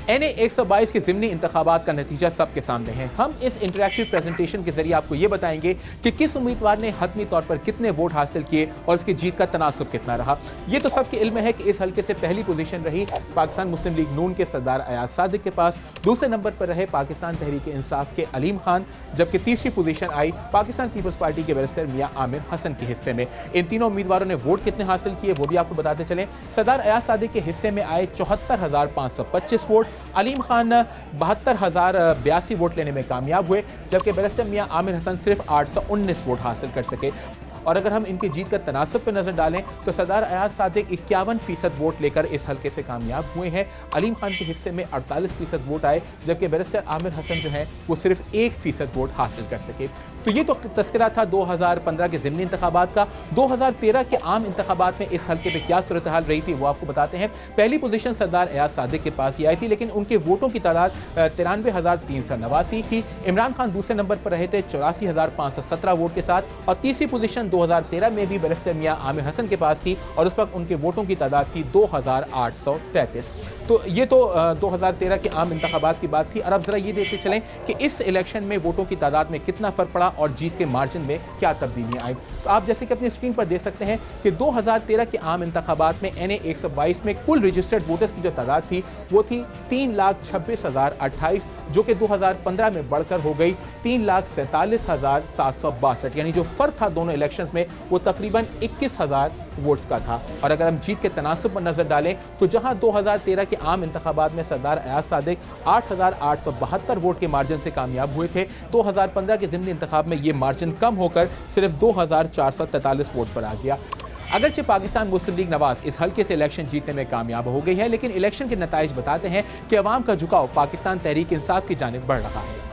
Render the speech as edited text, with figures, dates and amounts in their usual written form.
NA 122 के ज़िमनी इंतखाबात का नतीजा सबके सामने है। हम इस इंटरैक्टिव प्रेजेंटेशन के जरिए आपको ये बताएंगे कि किस उम्मीदवार ने हतमी तौर पर कितने वोट हासिल किए और उसकी जीत का तनासुब कितना रहा। ये तो सबके इल्म है कि इस हल्के से पहली पोजीशन रही पाकिस्तान मुस्लिम लीग नून के सरदार अयाज सादिक के पास, दूसरे नंबर पर रहे पाकिस्तान तहरीक इंसाफ के अलीम खान, जबकि तीसरी पोजीशन आई पाकिस्तान पीपल्स पार्टी के बैरिस्टर मियां आमिर हसन के हिस्से में। इन तीनों उम्मीदवारों ने वोट कितने हासिल किए वो भी आपको बताते चलें। सरदार अयाज सादिक के हिस्से में आए 74,525 वोट, अलीम खान 72,082 वोट लेने में कामयाब हुए, जबकि बैरिस्टर मियां आमिर हसन सिर्फ 819 वोट हासिल कर सके। और अगर हम इनकी जीत का तनासुब पर नजर डालें तो सरदार अयाज सादिक 51% वोट लेकर इस हल्के से कामयाब हुए हैं। अलीम खान के हिस्से में 48% वोट आए, जबकि बैरिस्टर आमिर हसन जो है वो सिर्फ 1% वोट हासिल कर सके। तो ये तो तस्करा था 2015 के ज़िमनी इंतखाबात का। 2013 के आम इंतखाबात में इस हल्के पर क्या सूरत हाल रही थी वो आपको बताते हैं। पहली पोजीशन सरदार अयाज सादिक के पास ही आई थी, लेकिन उनके वोटों की तादाद 93,389 थी। इमरान खान दूसरे नंबर पर रहे थे 84,517 वोट के साथ, और तीसरी पोजीशन 2013 में भी बैरिस्टर मियां आमिर हसन के पास थी और उस वक्त उनके वोटों की तादाद थी 2,833। तो ये तो 2013 के आम इंतखाबात की बात थी। और अब जरा ये देखते चलें कि इस इलेक्शन में वोटों की तादाद में कितना फर्क पड़ा और जीत के मार्जिन में क्या तब्दीलियां आई। तो आप जैसे कि अपनी स्क्रीन पर देख सकते हैं कि 2013 के आम इंतखाबात में NA 122 में कुल रजिस्टर्ड वोटर्स की जो तादाद थी वो थी 3,26,028, जो कि 2015 में बढ़कर हो गई 3,47,762। यानी जो फर्क था दोनों इलेक्शंस में वो तकरीबन 21,000 वोट्स का था। और अगर हम जीत के तनासुब पर नजर डालें तो जहां 2013 के आम इंतखाबात में सरदार अयाज सादिक 8,872 वोट के मार्जिन से कामयाब हुए थे, 2015 के ज़िमनी इंतखाब में ये मार्जिन कम होकर सिर्फ 2,443 वोट पर आ गया। अगरचे पाकिस्तान मुस्लिम लीग नवाज इस हल्के से इलेक्शन जीतने में कामयाब हो गई है, लेकिन इलेक्शन के नताइज बताते हैं कि अवाम का झुकाव पाकिस्तान तहरीक इंसाफ की जानिब बढ़ रहा है।